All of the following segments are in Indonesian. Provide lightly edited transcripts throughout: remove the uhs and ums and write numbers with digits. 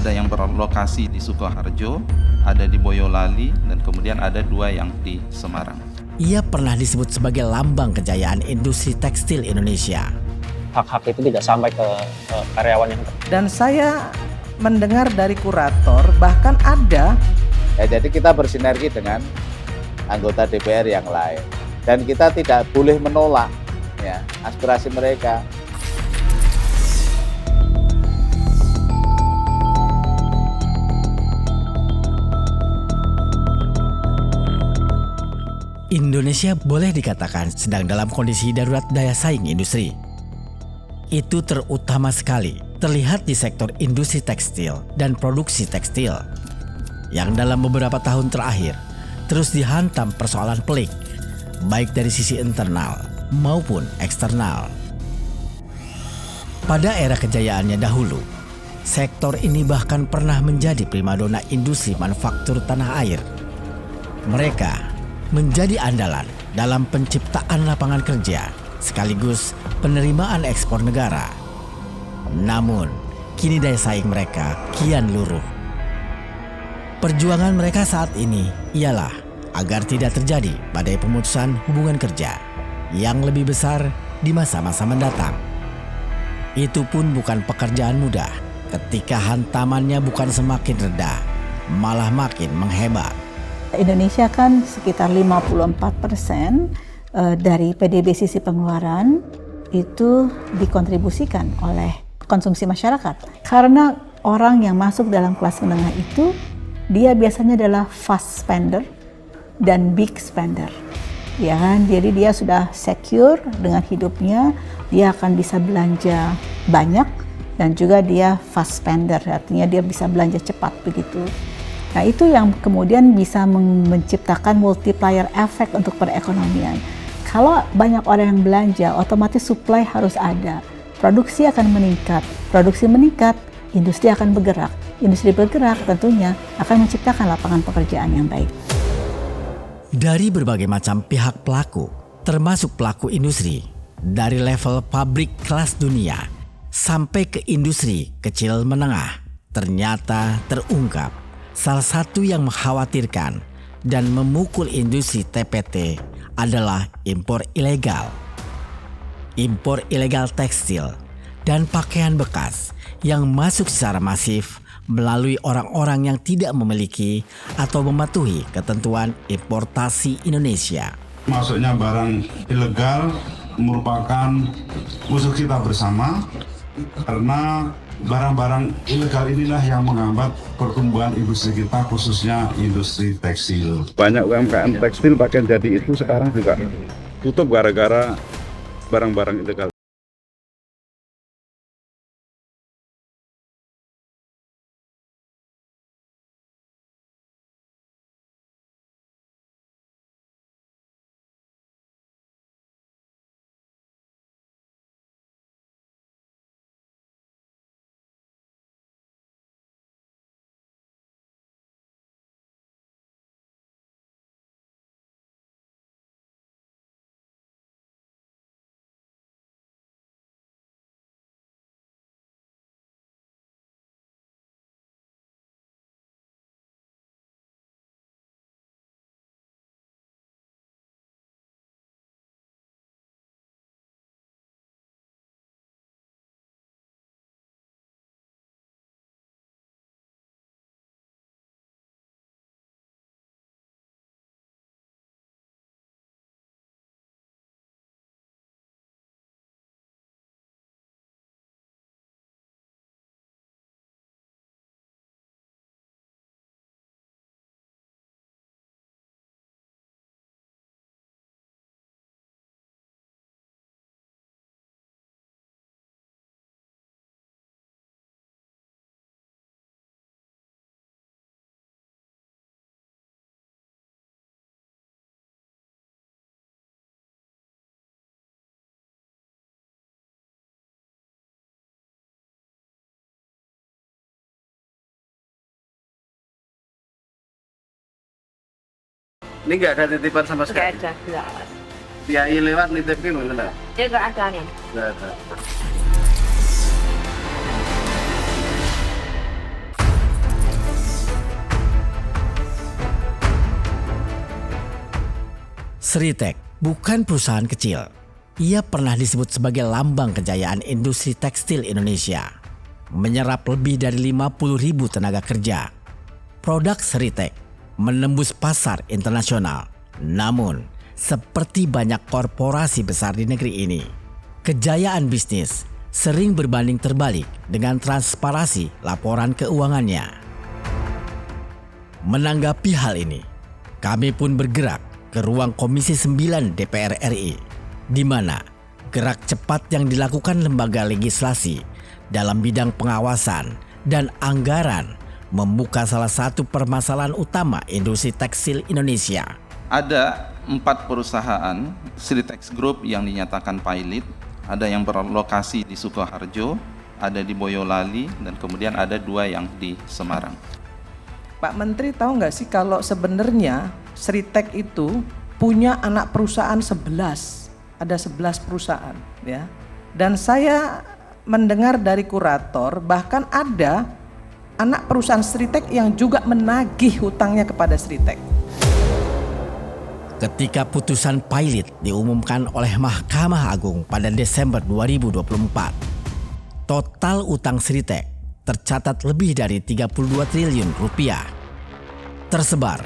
Ada yang berlokasi di Sukoharjo, ada di Boyolali, dan kemudian ada 2 yang di Semarang. Ia pernah disebut sebagai lambang kejayaan industri tekstil Indonesia. Hak-hak itu tidak sampai ke karyawan yang Dan saya mendengar dari kurator bahkan ada. Ya, jadi kita bersinergi dengan anggota DPR yang lain. Dan kita tidak boleh menolak ya, aspirasi mereka. Indonesia boleh dikatakan sedang dalam kondisi darurat daya saing industri. Itu terutama sekali terlihat di sektor industri tekstil dan produksi tekstil yang dalam beberapa tahun terakhir terus dihantam persoalan pelik, baik dari sisi internal maupun eksternal. Pada era kejayaannya dahulu, sektor ini bahkan pernah menjadi primadona industri manufaktur tanah air. Mereka menjadi andalan dalam penciptaan lapangan kerja sekaligus penerimaan ekspor negara. Namun, kini daya saing mereka kian luruh. Perjuangan mereka saat ini ialah agar tidak terjadi badai pemutusan hubungan kerja yang lebih besar di masa-masa mendatang. Itu pun bukan pekerjaan mudah ketika hantamannya bukan semakin reda, malah makin menghebat. Indonesia kan sekitar 54% dari PDB sisi pengeluaran itu dikontribusikan oleh konsumsi masyarakat. Karena orang yang masuk dalam kelas menengah itu dia biasanya adalah fast spender dan big spender. Ya kan? Jadi dia sudah secure dengan hidupnya, dia akan bisa belanja banyak dan juga dia fast spender, artinya dia bisa belanja cepat begitu. Nah, itu yang kemudian bisa menciptakan multiplier effect untuk perekonomian. Kalau banyak orang yang belanja, otomatis supply harus ada. Produksi akan meningkat. Produksi meningkat, industri akan bergerak. Industri bergerak tentunya akan menciptakan lapangan pekerjaan yang baik. Dari berbagai macam pihak pelaku, termasuk pelaku industri, dari level pabrik kelas dunia sampai ke industri kecil menengah, ternyata terungkap salah satu yang mengkhawatirkan dan memukul industri TPT adalah impor ilegal. Impor ilegal tekstil dan pakaian bekas yang masuk secara masif melalui orang-orang yang tidak memiliki atau mematuhi ketentuan importasi Indonesia. Masuknya barang ilegal merupakan musuh kita bersama karena barang-barang ilegal inilah yang menghambat pertumbuhan industri kita, khususnya industri tekstil. Banyak UMKM tekstil pakaian jadi itu sekarang juga tutup gara-gara barang-barang ilegal. Ini nggak ada titipan sama sekali? Nggak ada, nggak. Kiai lewat nitipin mana? Ya nggak ada nih. Nggak ada. Sritek bukan perusahaan kecil. Ia pernah disebut sebagai lambang kejayaan industri tekstil Indonesia. Menyerap lebih dari 50.000 tenaga kerja. Produk Sritek menembus pasar internasional. Namun, seperti banyak korporasi besar di negeri ini, kejayaan bisnis sering berbanding terbalik dengan transparansi laporan keuangannya. Menanggapi hal ini, kami pun bergerak ke ruang Komisi 9 DPR RI, di mana gerak cepat yang dilakukan lembaga legislasi dalam bidang pengawasan dan anggaran membuka salah satu permasalahan utama industri tekstil Indonesia. Ada 4 perusahaan Sritex Group yang dinyatakan pilot, ada yang berlokasi di Sukoharjo, ada di Boyolali, dan kemudian ada 2 yang di Semarang. Pak Menteri tahu nggak sih kalau sebenarnya Sritek itu punya anak perusahaan 11, ada 11 perusahaan ya. Dan saya mendengar dari kurator bahkan ada anak perusahaan Sritek yang juga menagih hutangnya kepada Sritek. Ketika putusan pilot diumumkan oleh Mahkamah Agung pada Desember 2024, total utang Sritek tercatat lebih dari 32 triliun rupiah. Tersebar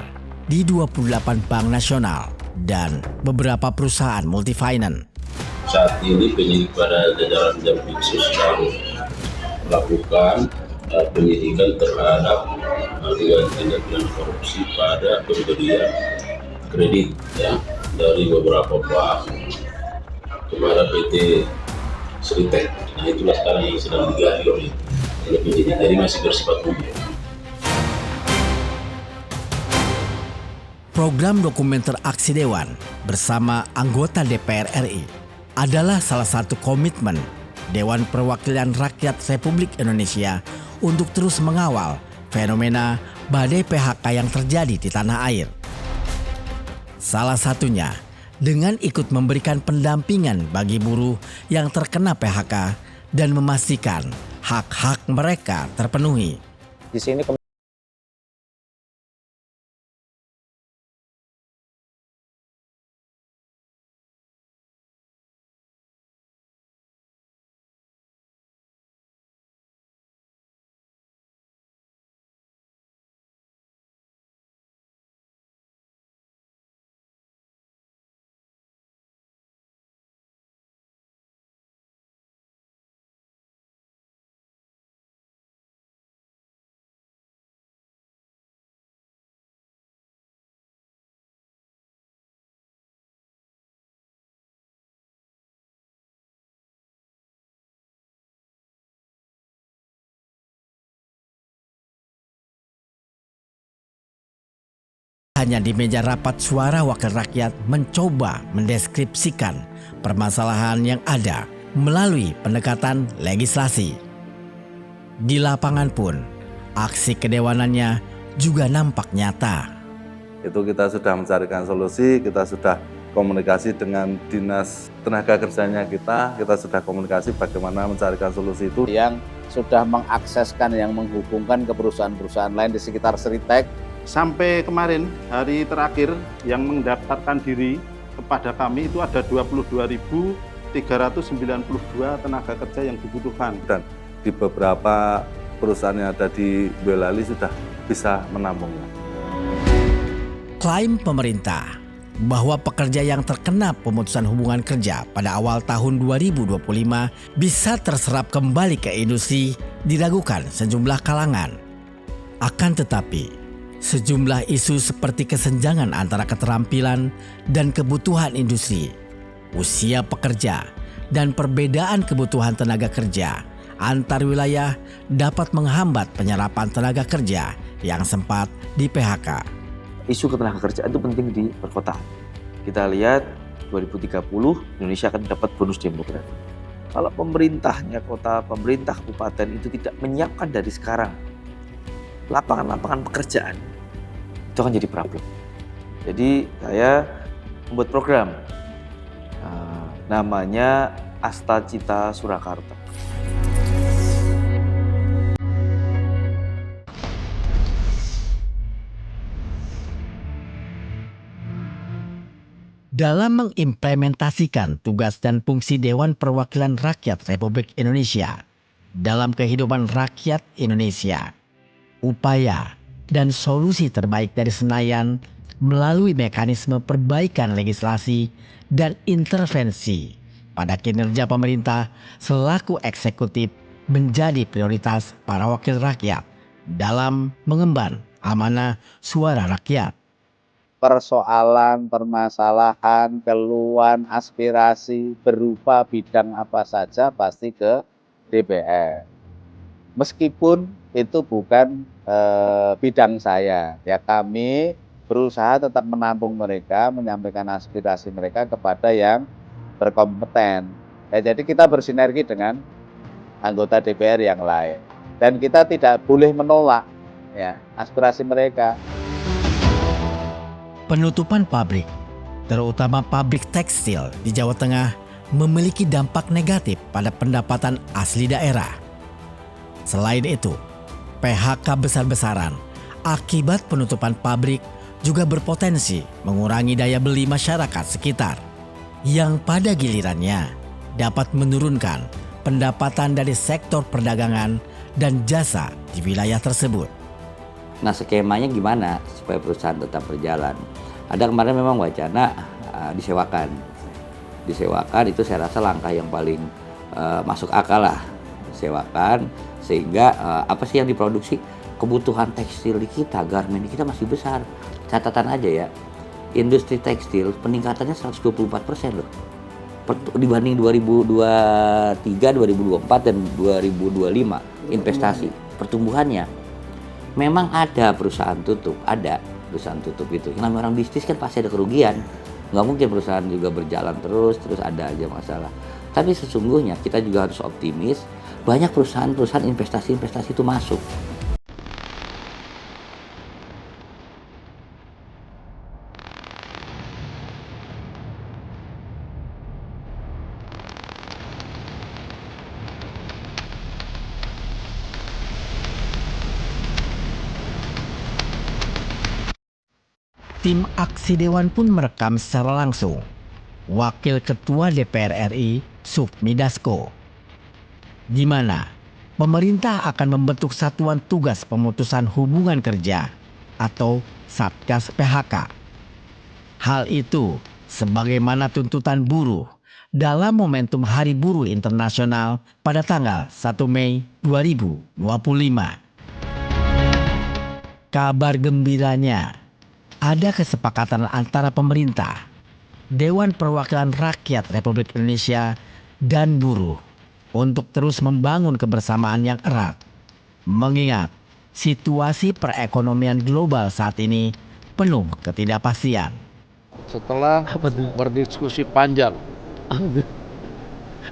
di 28 bank nasional dan beberapa perusahaan multifinance. Saat ini penyidik pada jajaran Jampitsus sedang melakukan penyidikan terhadap dugaan tindak pidana korupsi pada pemberian kredit ya dari beberapa bank kepada PT Sritek. Nah itulah sekarang yang sedang digali oleh penyidik, jadi masih bersifat umum. Program dokumenter Aksi Dewan bersama anggota DPR RI adalah salah satu komitmen Dewan Perwakilan Rakyat Republik Indonesia untuk terus mengawal fenomena badai PHK yang terjadi di tanah air. Salah satunya dengan ikut memberikan pendampingan bagi buruh yang terkena PHK dan memastikan hak-hak mereka terpenuhi. Di sini hanya di meja rapat suara wakil rakyat mencoba mendeskripsikan permasalahan yang ada melalui pendekatan legislasi. Di lapangan pun, aksi kedewanannya juga nampak nyata. Itu kita sudah mencarikan solusi, kita sudah komunikasi dengan dinas tenaga kerjanya kita sudah komunikasi bagaimana mencarikan solusi itu. Yang sudah mengakseskan, yang menghubungkan ke perusahaan-perusahaan lain di sekitar Sritek. Sampai kemarin hari terakhir yang mendaftarkan diri kepada kami itu ada 22.392 tenaga kerja yang dibutuhkan. Dan di beberapa perusahaan yang ada di Boyolali sudah bisa menampungnya. Klaim pemerintah bahwa pekerja yang terkena pemutusan hubungan kerja pada awal tahun 2025 bisa terserap kembali ke industri diragukan sejumlah kalangan. Akan tetapi, sejumlah isu seperti kesenjangan antara keterampilan dan kebutuhan industri, usia pekerja, dan perbedaan kebutuhan tenaga kerja antar wilayah dapat menghambat penyerapan tenaga kerja yang sempat di PHK. Isu ketenagakerjaan itu penting di perkotaan. Kita lihat 2030 Indonesia akan dapat bonus demografi. Kalau pemerintahnya kota, pemerintah kabupaten itu tidak menyiapkan dari sekarang lapangan-lapangan pekerjaan, itu akan jadi problem. Jadi saya membuat program namanya Asta Cita Surakarta. Dalam mengimplementasikan tugas dan fungsi Dewan Perwakilan Rakyat Republik Indonesia dalam kehidupan rakyat Indonesia, upaya dan solusi terbaik dari Senayan melalui mekanisme perbaikan legislasi dan intervensi pada kinerja pemerintah selaku eksekutif menjadi prioritas para wakil rakyat dalam mengemban amanah suara rakyat. Persoalan, permasalahan, keluhan, aspirasi berupa bidang apa saja pasti ke DPR. Meskipun itu bukan bidang saya, ya kami berusaha tetap menampung mereka, menyampaikan aspirasi mereka kepada yang berkompeten. Ya, jadi kita bersinergi dengan anggota DPR yang lain dan kita tidak boleh menolak ya aspirasi mereka. Penutupan pabrik, terutama pabrik tekstil di Jawa Tengah, memiliki dampak negatif pada pendapatan asli daerah. Selain itu, PHK besar-besaran akibat penutupan pabrik juga berpotensi mengurangi daya beli masyarakat sekitar, yang pada gilirannya dapat menurunkan pendapatan dari sektor perdagangan dan jasa di wilayah tersebut. Nah, skemanya gimana supaya perusahaan tetap berjalan? Ada kemarin memang wacana disewakan. Disewakan itu saya rasa langkah yang paling masuk akal lah. Sewakan sehingga apa sih yang diproduksi? Kebutuhan tekstil di kita, garmen di kita masih besar. Catatan aja ya, industri tekstil peningkatannya 124% loh. Dibanding 2023, 2024 dan 2025 investasi pertumbuhannya. Memang ada perusahaan tutup, ada perusahaan tutup itu. Yang namanya orang bisnis kan pasti ada kerugian. Nggak mungkin perusahaan juga berjalan terus ada aja masalah. Tapi sesungguhnya kita juga harus optimis, banyak perusahaan-perusahaan investasi-investasi itu masuk. Tim aksi Dewan pun merekam secara langsung Wakil Ketua DPR RI Sufmi Dasko, di mana pemerintah akan membentuk Satuan Tugas Pemutusan Hubungan Kerja atau Satgas PHK. Hal itu sebagaimana tuntutan buruh dalam momentum Hari Buruh Internasional pada tanggal 1 Mei 2025. Kabar gembiranya, ada kesepakatan antara pemerintah, Dewan Perwakilan Rakyat Republik Indonesia, dan buruh untuk terus membangun kebersamaan yang erat. Mengingat situasi perekonomian global saat ini penuh ketidakpastian. Setelah berdiskusi panjang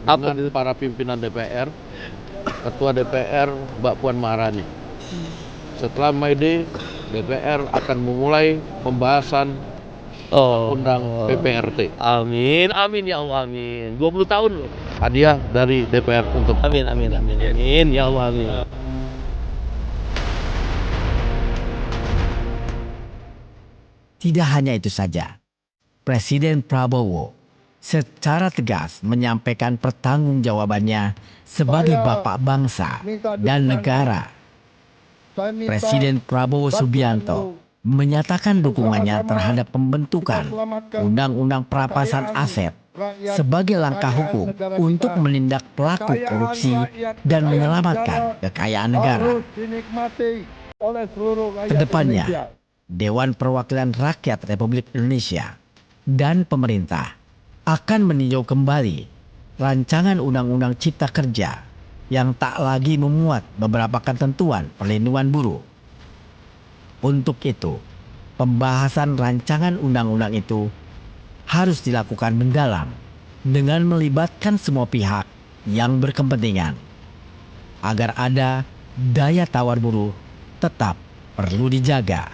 dengan para pimpinan DPR, Ketua DPR Mbak Puan Maharani, setelah May Day, DPR akan memulai pembahasan undang PPRT. Amin, amin ya Allah, amin. 20 tahun loh. Hadiah dari DPR untuk amin, amin, amin, amin ya Allah, amin. Tidak hanya itu saja, Presiden Prabowo secara tegas menyampaikan pertanggungjawabannya sebagai bapak bangsa dan negara. Presiden Prabowo Subianto menyatakan dukungannya terhadap pembentukan Undang-Undang Perampasan Aset sebagai langkah hukum untuk menindak pelaku korupsi dan menyelamatkan kekayaan negara. Kedepannya, Dewan Perwakilan Rakyat Republik Indonesia dan pemerintah akan meninjau kembali rancangan Undang-Undang Cipta Kerja yang tak lagi memuat beberapa ketentuan perlindungan buruh. Untuk itu, pembahasan rancangan undang-undang itu harus dilakukan mendalam dengan melibatkan semua pihak yang berkepentingan agar ada daya tawar buruh tetap perlu dijaga.